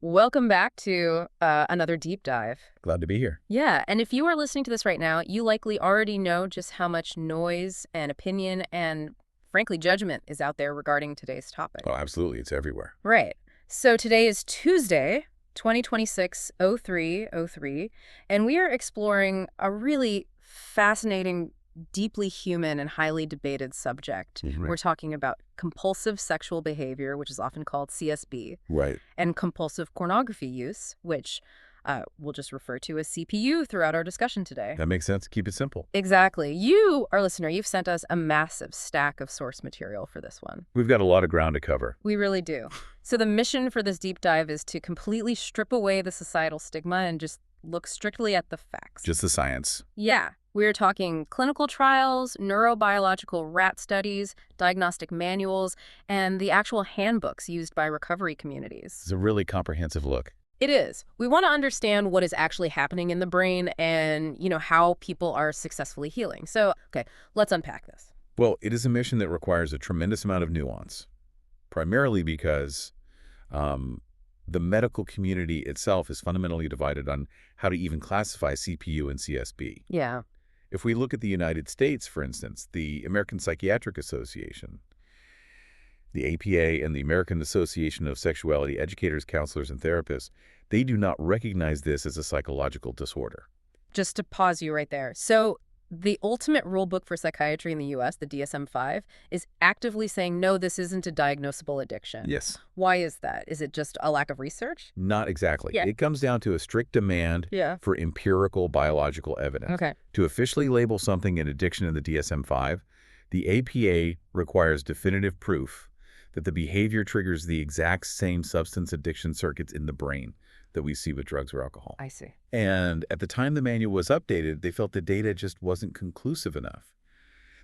Welcome back to another deep dive. Glad to be here. Yeah, and if you are listening to this right now, you likely already know just how much noise and opinion and, frankly, judgment is out there regarding today's topic. Oh, absolutely. It's everywhere. Right. So today is Tuesday, 2026-03-03, and we are exploring a really fascinating, deeply human, and highly debated subject. Right. We're talking about compulsive sexual behavior, which is often called CSB, Right. and compulsive pornography use, which we'll just refer to as CPU throughout our discussion today. That makes sense. Keep it simple. Exactly. You, our listener, you've sent us a massive stack of source material for this one. We've got a lot of ground to cover. We really do. So the mission for this deep dive is to completely strip away the societal stigma and just look strictly at the facts. Just the science. Yeah. We're talking clinical trials, neurobiological rat studies, diagnostic manuals, and the actual handbooks used by recovery communities. It's a really comprehensive look. It is. We want to understand what is actually happening in the brain and, how people are successfully healing. So, okay, let's unpack this. Well, it is a mission that requires a tremendous amount of nuance, primarily because the medical community itself is fundamentally divided on how to even classify CPU and CSB. Yeah. If we look at the United States, for instance, the American Psychiatric Association, the APA, and the American Association of Sexuality Educators, Counselors, and Therapists, they do not recognize this as a psychological disorder. Just to pause you right there. So the ultimate rule book for psychiatry in the U.S., the DSM-5, is actively saying, no, this isn't a diagnosable addiction. Yes. Why is that? Is it just a lack of research? Not exactly. Yeah. It comes down to a strict demand for empirical biological evidence. Okay. To officially label something an addiction in the DSM-5, the APA requires definitive proof that the behavior triggers the exact same substance addiction circuits in the brain that we see with drugs or alcohol. I see. And at the time the manual was updated, they felt the data just wasn't conclusive enough.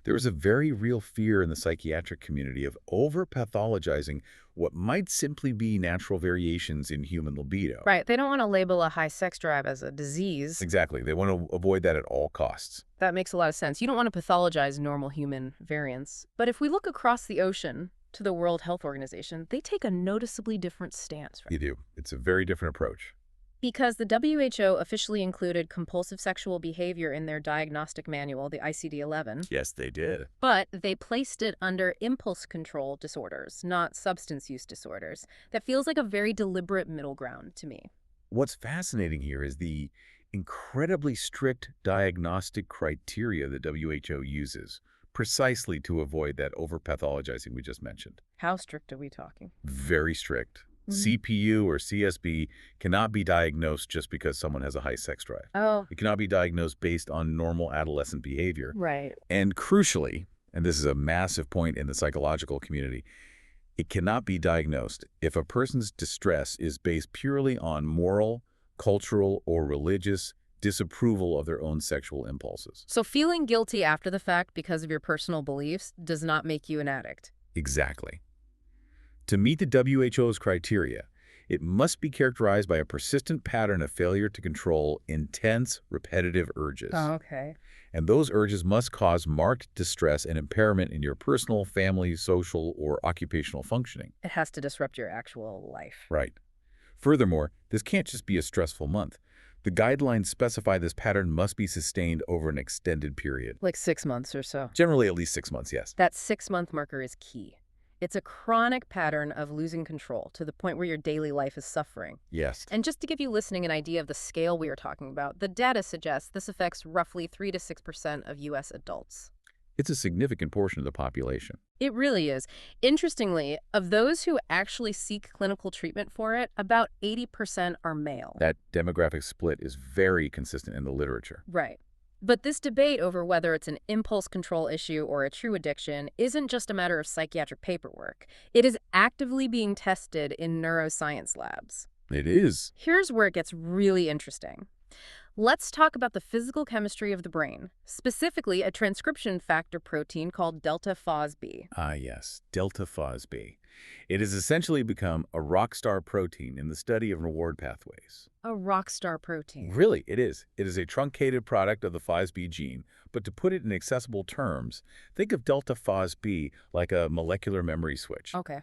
There was a very real fear in the psychiatric community of over-pathologizing what might simply be natural variations in human libido. Right. They don't want to label a high sex drive as a disease. Exactly. They want to avoid that at all costs. That makes a lot of sense. You don't want to pathologize normal human variants. But if we look across the ocean to the World Health Organization, they take a noticeably different stance. Right? You do. It's a very different approach. Because the WHO officially included compulsive sexual behavior in their diagnostic manual, the ICD-11. Yes, they did. But they placed it under impulse control disorders, not substance use disorders. That feels like a very deliberate middle ground to me. What's fascinating here is the incredibly strict diagnostic criteria the WHO uses, precisely to avoid that over-pathologizing we just mentioned. How strict are we talking? Very strict. CPU or CSB cannot be diagnosed just because someone has a high sex drive. Oh, It cannot be diagnosed based on normal adolescent behavior. right. And crucially, and this is a massive point in the psychological community, it cannot be diagnosed if a person's distress is based purely on moral, cultural, or religious disapproval of their own sexual impulses. So feeling guilty after the fact because of your personal beliefs does not make you an addict. Exactly. To meet the WHO's criteria, it must be characterized by a persistent pattern of failure to control intense, repetitive urges. Oh, okay. And those urges must cause marked distress and impairment in your personal, family, social, or occupational functioning. It has to disrupt your actual life. Right. Furthermore, this can't just be a stressful month. The guidelines specify this pattern must be sustained over an extended period. Like 6 months or so. Generally at least 6 months, yes. That 6-month marker is key. It's a chronic pattern of losing control to the point where your daily life is suffering. Yes. And just to give you listening an idea of the scale we are talking about, the data suggests this affects roughly 3 to 6% of U.S. adults. It's a significant portion of the population. It really is. Interestingly, of those who actually seek clinical treatment for it, about 80% are male. That demographic split is very consistent in the literature. Right. But this debate over whether it's an impulse control issue or a true addiction isn't just a matter of psychiatric paperwork. It is actively being tested in neuroscience labs. It is. Here's where it gets really interesting. Let's talk about the physical chemistry of the brain, specifically a transcription factor protein called delta FOSB. Ah, yes, delta FOSB. It has essentially become a rock star protein in the study of reward pathways. A rock star protein. Really, it is. It is a truncated product of the FOSB gene, but to put it in accessible terms, think of delta FOSB like a molecular memory switch. Okay.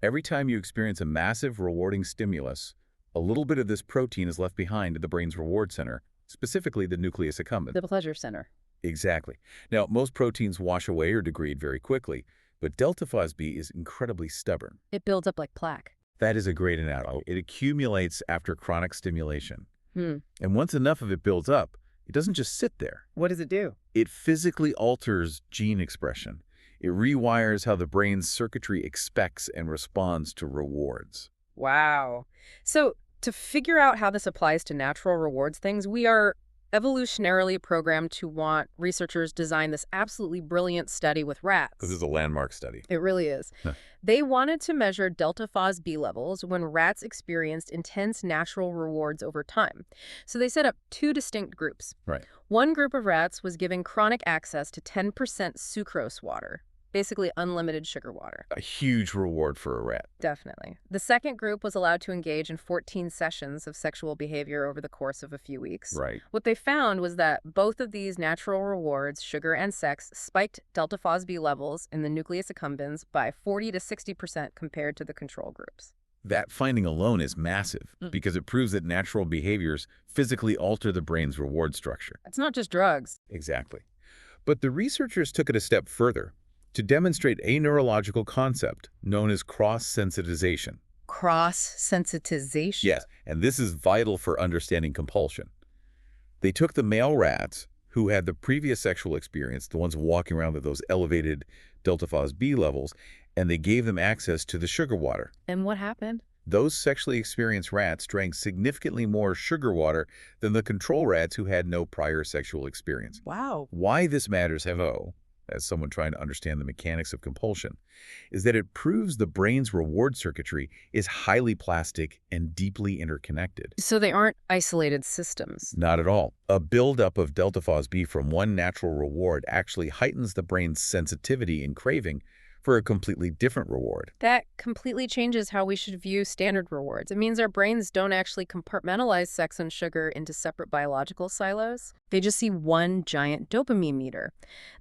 Every time you experience a massive, rewarding stimulus, A little bit of this protein is left behind in the brain's reward center, specifically the nucleus accumbens. The pleasure center. Exactly. Now, most proteins wash away or degrade very quickly, but delta FOSB is incredibly stubborn. It builds up like plaque. That is a great analogy. It accumulates after chronic stimulation. Hmm. And once enough of it builds up, it doesn't just sit there. What does it do? It physically alters gene expression. It rewires how the brain's circuitry expects and responds to rewards. Wow. So to figure out how this applies to natural rewards things, we are evolutionarily programmed to want researchers design this absolutely brilliant study with rats. This is a landmark study. It really is. Huh. They wanted to measure delta FOSB levels when rats experienced intense natural rewards over time. So they set up two distinct groups. Right. One group of rats was given chronic access to 10% sucrose water, basically unlimited sugar water. A huge reward for a rat. Definitely. The second group was allowed to engage in 14 sessions of sexual behavior over the course of a few weeks. Right. What they found was that both of these natural rewards, sugar and sex, spiked delta FOSB levels in the nucleus accumbens by 40 to 60% compared to the control groups. That finding alone is massive because it proves that natural behaviors physically alter the brain's reward structure. It's not just drugs. Exactly. But the researchers took it a step further to demonstrate a neurological concept known as cross-sensitization. Cross-sensitization? Yes, and this is vital for understanding compulsion. They took the male rats who had the previous sexual experience, the ones walking around with those elevated delta FOSB levels, and they gave them access to the sugar water. And what happened? Those sexually experienced rats drank significantly more sugar water than the control rats who had no prior sexual experience. Wow. Why this matters, Hevo, as someone trying to understand the mechanics of compulsion, is that it proves the brain's reward circuitry is highly plastic and deeply interconnected. So they aren't isolated systems. Not at all. A buildup of delta FOSB from one natural reward actually heightens the brain's sensitivity and craving for a completely different reward. That completely changes how we should view standard rewards. It means our brains don't actually compartmentalize sex and sugar into separate biological silos. They just see one giant dopamine meter.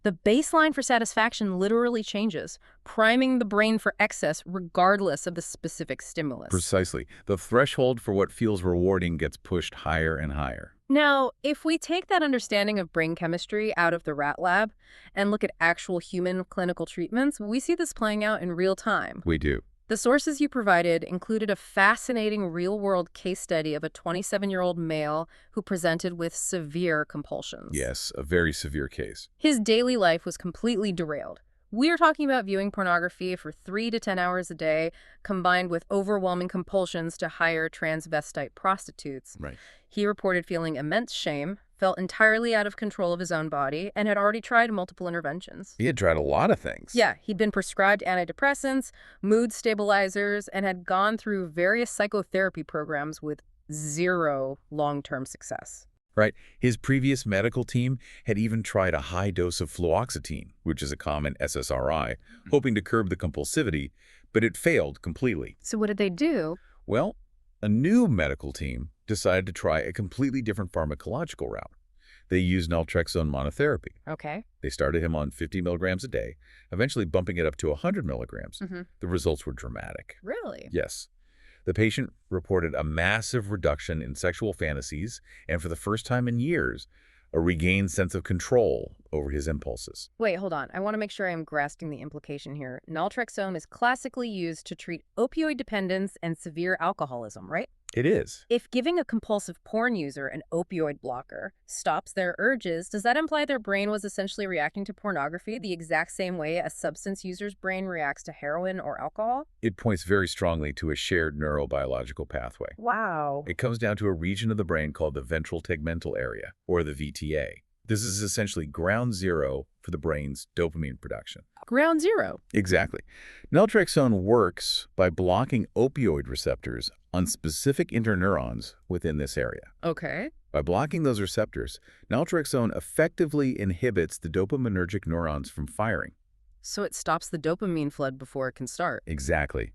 The baseline for satisfaction literally changes, priming the brain for excess regardless of the specific stimulus. Precisely. The threshold for what feels rewarding gets pushed higher and higher. Now, if we take that understanding of brain chemistry out of the rat lab and look at actual human clinical treatments, we see this playing out in real time. We do. The sources you provided included a fascinating real-world case study of a 27-year-old male who presented with severe compulsions. Yes, a very severe case. His daily life was completely derailed. We're talking about viewing pornography for 3 to 10 hours a day, combined with overwhelming compulsions to hire transvestite prostitutes. Right. He reported feeling immense shame, felt entirely out of control of his own body, and had already tried multiple interventions. He had tried a lot of things. Yeah, he'd been prescribed antidepressants, mood stabilizers, and had gone through various psychotherapy programs with zero long-term success. Right. His previous medical team had even tried a high dose of fluoxetine, which is a common SSRI, hoping to curb the compulsivity, but it failed completely. So what did they do? Well, a new medical team decided to try a completely different pharmacological route. They used naltrexone monotherapy. Okay. They started him on 50 milligrams a day, eventually bumping it up to 100 milligrams. The results were dramatic. Really? Yes. The patient reported a massive reduction in sexual fantasies and, for the first time in years, a regained sense of control over his impulses. Wait, hold on. I want to make sure I'm grasping the implication here. Naltrexone is classically used to treat opioid dependence and severe alcoholism, right? It is. If giving a compulsive porn user an opioid blocker stops their urges, does that imply their brain was essentially reacting to pornography the exact same way a substance user's brain reacts to heroin or alcohol? It points very strongly to a shared neurobiological pathway. Wow. It comes down to a region of the brain called the ventral tegmental area, or the VTA. This is essentially ground zero for the brain's dopamine production. Ground zero. Exactly. Naltrexone works by blocking opioid receptors on specific interneurons within this area. Okay. By blocking those receptors, naltrexone effectively inhibits the dopaminergic neurons from firing. So it stops the dopamine flood before it can start. Exactly.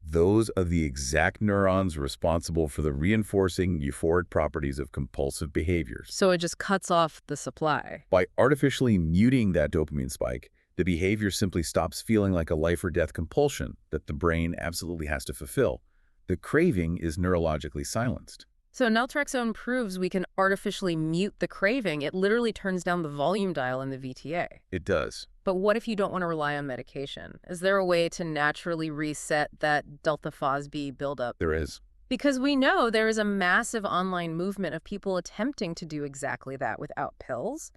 Those are the exact neurons responsible for the reinforcing euphoric properties of compulsive behaviors. So it just cuts off the supply. By artificially muting that dopamine spike, the behavior simply stops feeling like a life or death compulsion that the brain absolutely has to fulfill. The craving is neurologically silenced. So naltrexone proves we can artificially mute the craving. It literally turns down the volume dial in the VTA. It does. But what if you don't want to rely on medication? Is there a way to naturally reset that delta FOSB buildup? There is. Because we know there is a massive online movement of people attempting to do exactly that without pills.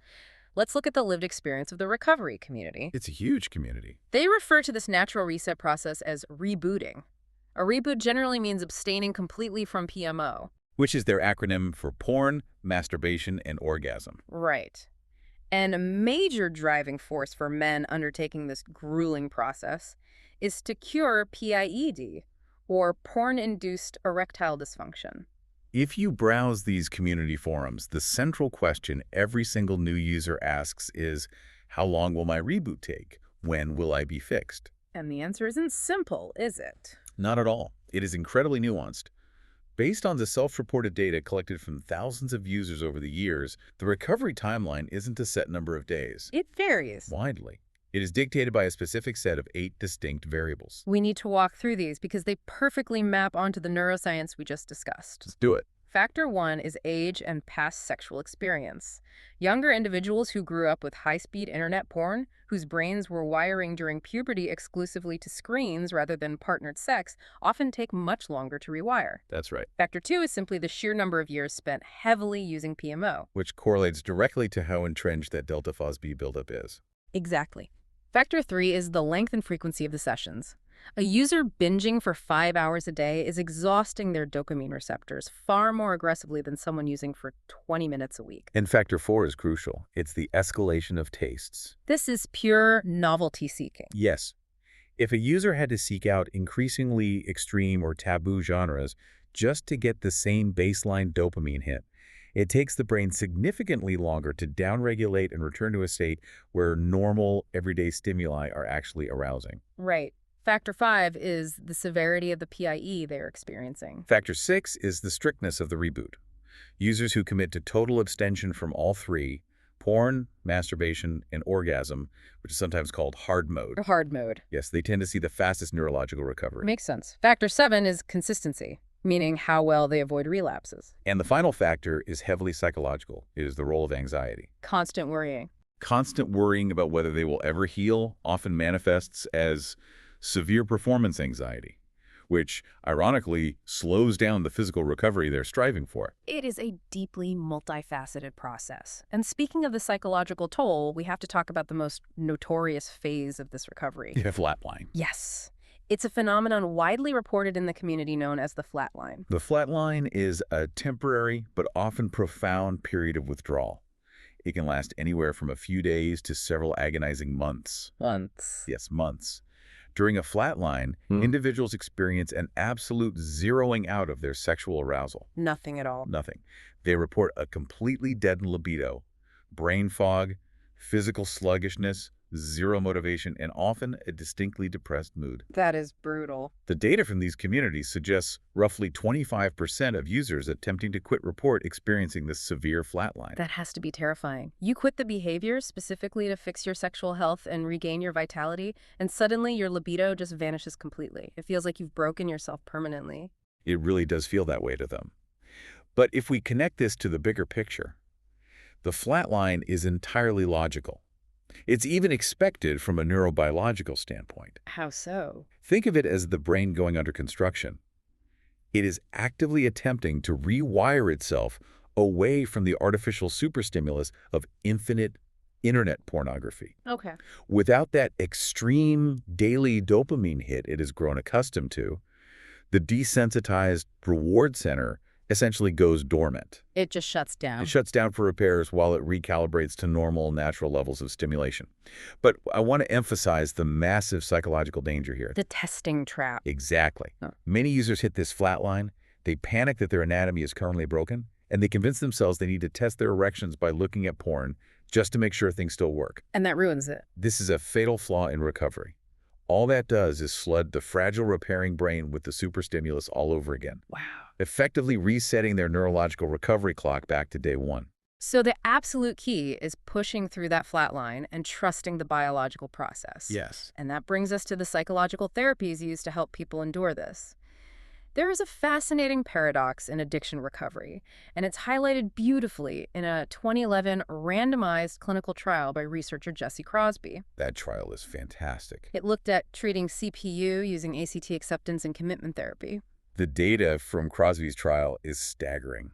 Let's look at the lived experience of the recovery community. It's a huge community. They refer to this natural reset process as rebooting. A reboot generally means abstaining completely from PMO. Which is their acronym for porn, masturbation, and orgasm. Right. And a major driving force for men undertaking this grueling process is to cure PIED, or porn-induced erectile dysfunction. If you browse these community forums, the central question every single new user asks is, how long will my reboot take? When will I be fixed? And the answer isn't simple, is it? Not at all. It is incredibly nuanced. Based on the self-reported data collected from thousands of users over the years, the recovery timeline isn't a set number of days. It varies. Widely. It is dictated by a specific set of 8 distinct variables. We need to walk through these because they perfectly map onto the neuroscience we just discussed. Let's do it. Factor 1 is age and past sexual experience. Younger individuals who grew up with high-speed internet porn, whose brains were wiring during puberty exclusively to screens rather than partnered sex, often take much longer to rewire. That's right. Factor 2 is simply the sheer number of years spent heavily using PMO. Which correlates directly to how entrenched that delta FOSB buildup is. Exactly. Factor 3 is the length and frequency of the sessions. A user binging for 5 hours a day is exhausting their dopamine receptors far more aggressively than someone using for 20 minutes a week. And factor 4 is crucial. It's the escalation of tastes. This is pure novelty seeking. Yes. If a user had to seek out increasingly extreme or taboo genres just to get the same baseline dopamine hit, it takes the brain significantly longer to downregulate and return to a state where normal, everyday stimuli are actually arousing. Right. Factor 5 is the severity of the PIE they're experiencing. Factor 6 is the strictness of the reboot. Users who commit to total abstention from all 3, porn, masturbation, and orgasm, which is sometimes called hard mode. Hard mode. Yes, they tend to see the fastest neurological recovery. Makes sense. Factor 7 is consistency, meaning how well they avoid relapses. And the final factor is heavily psychological. It is the role of anxiety. Constant worrying. Constant worrying about whether they will ever heal often manifests as severe performance anxiety, which ironically slows down the physical recovery they're striving for. It is a deeply multifaceted process. And speaking of the psychological toll, we have to talk about the most notorious phase of this recovery. Yeah, flatline. Yes. It's a phenomenon widely reported in the community known as the flatline. The flatline is a temporary but often profound period of withdrawal. It can last anywhere from a few days to several agonizing months. Months. Yes, months. During a flatline, individuals experience an absolute zeroing out of their sexual arousal. Nothing at all. Nothing. They report a completely deadened libido, brain fog, physical sluggishness, zero motivation, and often a distinctly depressed mood. That is brutal. The data from these communities suggests roughly 25% of users attempting to quit report experiencing this severe flatline. That has to be terrifying. You quit the behavior specifically to fix your sexual health and regain your vitality, and suddenly your libido just vanishes completely. It feels like you've broken yourself permanently. It really does feel that way to them. But if we connect this to the bigger picture, the flatline is entirely logical. It's even expected from a neurobiological standpoint. How so? Think of it as the brain going under construction. It is actively attempting to rewire itself away from the artificial superstimulus of infinite internet pornography. Okay. Without that extreme daily dopamine hit it has grown accustomed to, the desensitized reward center essentially goes dormant. It just shuts down. It shuts down for repairs while it recalibrates to normal, natural levels of stimulation. But I want to emphasize the massive psychological danger here. The testing trap. Exactly. Huh. Many users hit this flatline, they panic that their anatomy is currently broken, and they convince themselves they need to test their erections by looking at porn just to make sure things still work. And that ruins it. This is a fatal flaw in recovery. All that does is flood the fragile repairing brain with the superstimulus all over again. Wow. Effectively resetting their neurological recovery clock back to day one. So the absolute key is pushing through that flat line and trusting the biological process. Yes. And that brings us to the psychological therapies used to help people endure this. There is a fascinating paradox in addiction recovery, and it's highlighted beautifully in a 2011 randomized clinical trial by researcher Jesse Crosby. That trial is fantastic. It looked at treating CPU using ACT acceptance and commitment therapy. The data from Crosby's trial is staggering.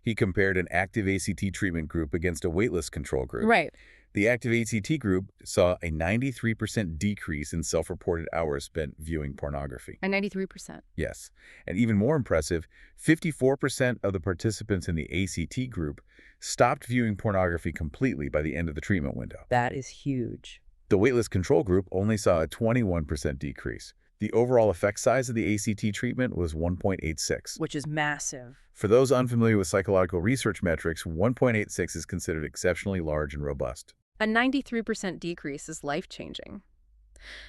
He compared an active ACT treatment group against a waitlist control group. Right. The active ACT group saw a 93% decrease in self-reported hours spent viewing pornography. A 93%. Yes. And even more impressive, 54% of the participants in the ACT group stopped viewing pornography completely by the end of the treatment window. That is huge. The waitlist control group only saw a 21% decrease. The overall effect size of the ACT treatment was 1.86. Which is massive. For those unfamiliar with psychological research metrics, 1.86 is considered exceptionally large and robust. A 93% decrease is life-changing.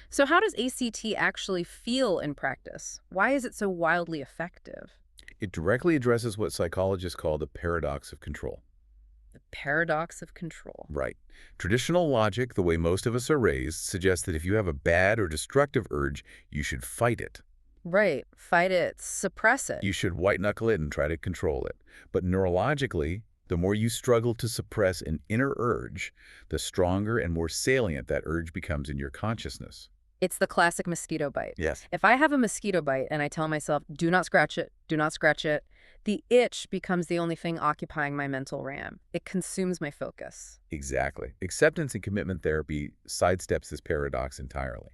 So how does ACT actually feel in practice? Why is it so wildly effective? It directly addresses what psychologists call the paradox of control. The paradox of control. Right. Traditional logic, the way most of us are raised, suggests that if you have a bad or destructive urge, you should fight it. Right. Fight it. Suppress it. You should white-knuckle it and try to control it. But neurologically, the more you struggle to suppress an inner urge, the stronger and more salient that urge becomes in your consciousness. It's the classic mosquito bite. Yes. If I have a mosquito bite and I tell myself, do not scratch it, do not scratch it, the itch becomes the only thing occupying my mental RAM. It consumes my focus. Exactly. Acceptance and commitment therapy sidesteps this paradox entirely.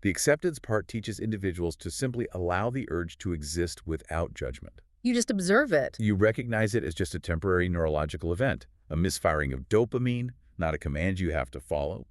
The acceptance part teaches individuals to simply allow the urge to exist without judgment. You just observe it. You recognize it as just a temporary neurological event, a misfiring of dopamine, not a command you have to follow.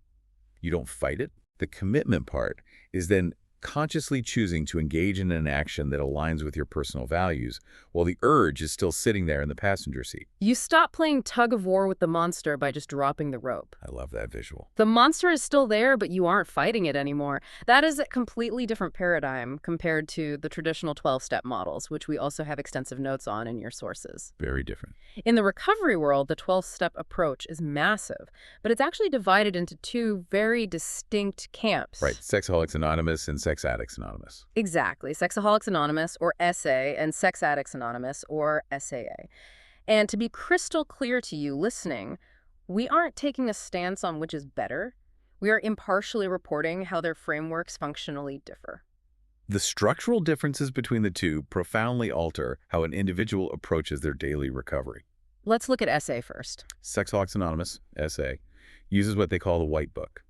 You don't fight it. The commitment part is then consciously choosing to engage in an action that aligns with your personal values, while the urge is still sitting there in the passenger seat. You stop playing tug of war with the monster by just dropping the rope. I love that visual. The monster is still there, but you aren't fighting it anymore. That is a completely different paradigm compared to the traditional 12-step models, which we also have extensive notes on in your sources. Very different. In the recovery world, the 12-step approach is massive, but it's actually divided into two very distinct camps. Right. Sexaholics Anonymous and Sex Addicts Anonymous. Exactly. Sexaholics Anonymous, or SA, and Sex Addicts Anonymous, or SAA. And to be crystal clear to you listening, we aren't taking a stance on which is better. We are impartially reporting how their frameworks functionally differ. The structural differences between the two profoundly alter how an individual approaches their daily recovery. Let's look at SA first. Sexaholics Anonymous, SA, uses what they call the White Book.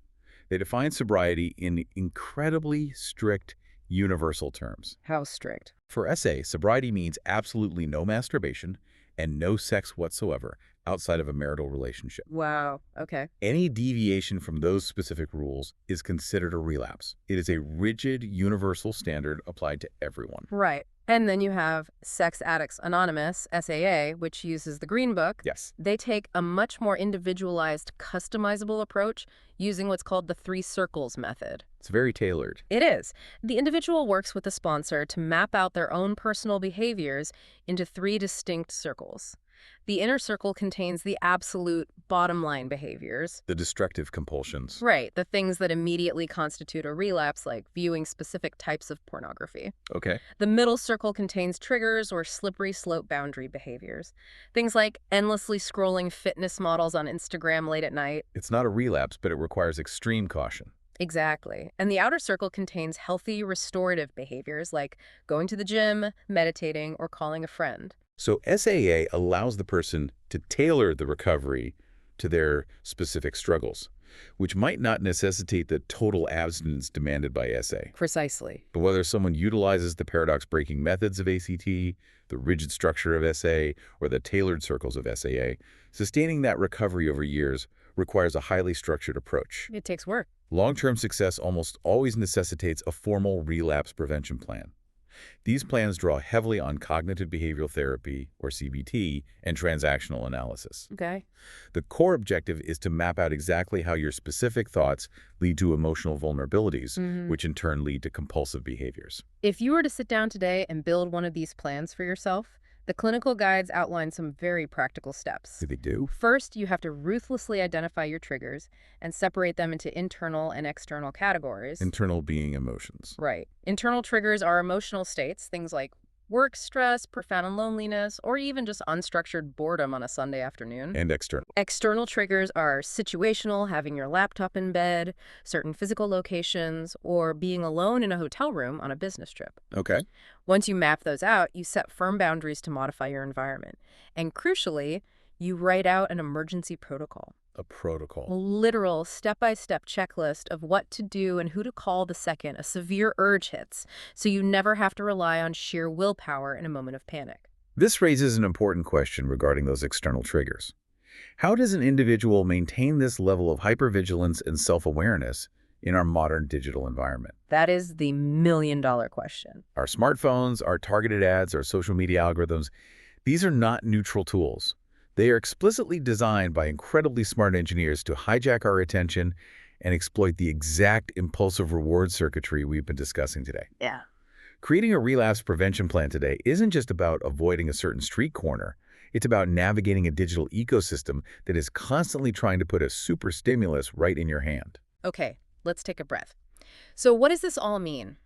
They define sobriety in incredibly strict, universal terms. How strict? For SA, sobriety means absolutely no masturbation and no sex whatsoever outside of a marital relationship. Wow. Okay. Any deviation from those specific rules is considered a relapse. It is a rigid, universal standard applied to everyone. Right. And then you have Sex Addicts Anonymous, SAA, which uses the Green Book. Yes. They take a much more individualized, customizable approach using what's called the 3 circles method. It's very tailored. It is. The individual works with the sponsor to map out their own personal behaviors into 3 distinct circles. The inner circle contains the absolute bottom line behaviors. The destructive compulsions. Right, the things that immediately constitute a relapse, like viewing specific types of pornography. Okay. The middle circle contains triggers or slippery slope boundary behaviors. Things like endlessly scrolling fitness models on Instagram late at night. It's not a relapse, but it requires extreme caution. Exactly. And the outer circle contains healthy, restorative behaviors like going to the gym, meditating, or calling a friend. So SAA allows the person to tailor the recovery to their specific struggles, which might not necessitate the total abstinence demanded by SA. Precisely. But whether someone utilizes the paradox-breaking methods of ACT, the rigid structure of SA, or the tailored circles of SAA, sustaining that recovery over years requires a highly structured approach. It takes work. Long-term success almost always necessitates a formal relapse prevention plan. These plans draw heavily on cognitive behavioral therapy, or CBT, and transactional analysis. Okay. The core objective is to map out exactly how your specific thoughts lead to emotional vulnerabilities, which in turn lead to compulsive behaviors. If you were to sit down today and build one of these plans for yourself, The clinical guides outline some very practical steps. Do they do? First, you have to ruthlessly identify your triggers and separate them into internal and external categories. Internal being emotions. Right. Internal triggers are emotional states, things like work stress, profound loneliness, or even just unstructured boredom on a Sunday afternoon. And external. External triggers are situational, having your laptop in bed, certain physical locations, or being alone in a hotel room on a business trip. Okay. Once you map those out, you set firm boundaries to modify your environment. And crucially, you write out an emergency protocol. A protocol. A literal step-by-step checklist of what to do and who to call the second a severe urge hits, so you never have to rely on sheer willpower in a moment of panic. This raises an important question regarding those external triggers. How does an individual maintain this level of hypervigilance and self-awareness in our modern digital environment? That is the million-dollar question. Our smartphones, our targeted ads, our social media algorithms, these are not neutral tools. They are explicitly designed by incredibly smart engineers to hijack our attention and exploit the exact impulsive reward circuitry we've been discussing today. Yeah. Creating a relapse prevention plan today isn't just about avoiding a certain street corner. It's about navigating a digital ecosystem that is constantly trying to put a super stimulus right in your hand. Okay, let's take a breath. So what does this all mean?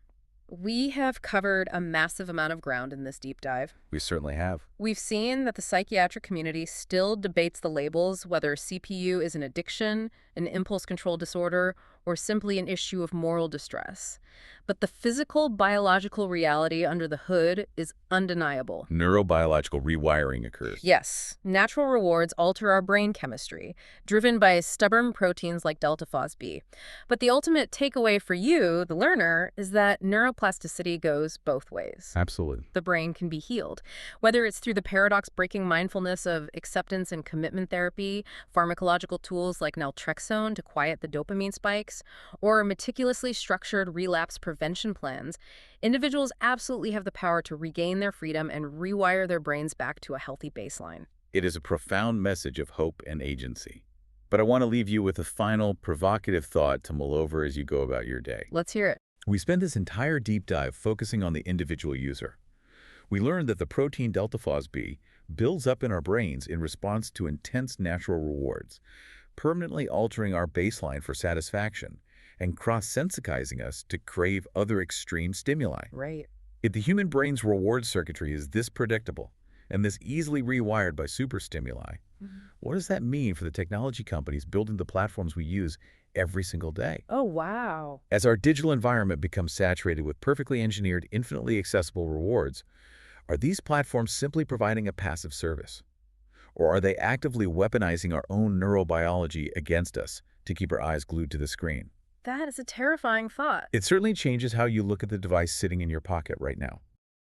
We have covered a massive amount of ground in this deep dive. We certainly have. We've seen that the psychiatric community still debates the labels, whether CPU is an addiction, an impulse control disorder, or simply an issue of moral distress. But the physical, biological reality under the hood is undeniable. Neurobiological rewiring occurs. Yes, natural rewards alter our brain chemistry, driven by stubborn proteins like delta FosB. But the ultimate takeaway for you, the learner, is that neuroplasticity goes both ways. Absolutely. The brain can be healed, whether it's through the paradox-breaking mindfulness of acceptance and commitment therapy, pharmacological tools like naltrexone to quiet the dopamine spikes, or meticulously structured relapse prevention plans. Individuals absolutely have the power to regain their freedom and rewire their brains back to a healthy baseline. It is a profound message of hope and agency. But I want to leave you with a final provocative thought to mull over as you go about your day. Let's hear it. We spent this entire deep dive focusing on the individual user. We learned that the protein delta FosB builds up in our brains in response to intense natural rewards, permanently altering our baseline for satisfaction and cross-sensitizing us to crave other extreme stimuli. Right. If the human brain's reward circuitry is this predictable and this easily rewired by superstimuli, what does that mean for the technology companies building the platforms we use every single day? Oh, wow. As our digital environment becomes saturated with perfectly engineered, infinitely accessible rewards, are these platforms simply providing a passive service? Or are they actively weaponizing our own neurobiology against us to keep our eyes glued to the screen? That is a terrifying thought. It certainly changes how you look at the device sitting in your pocket right now.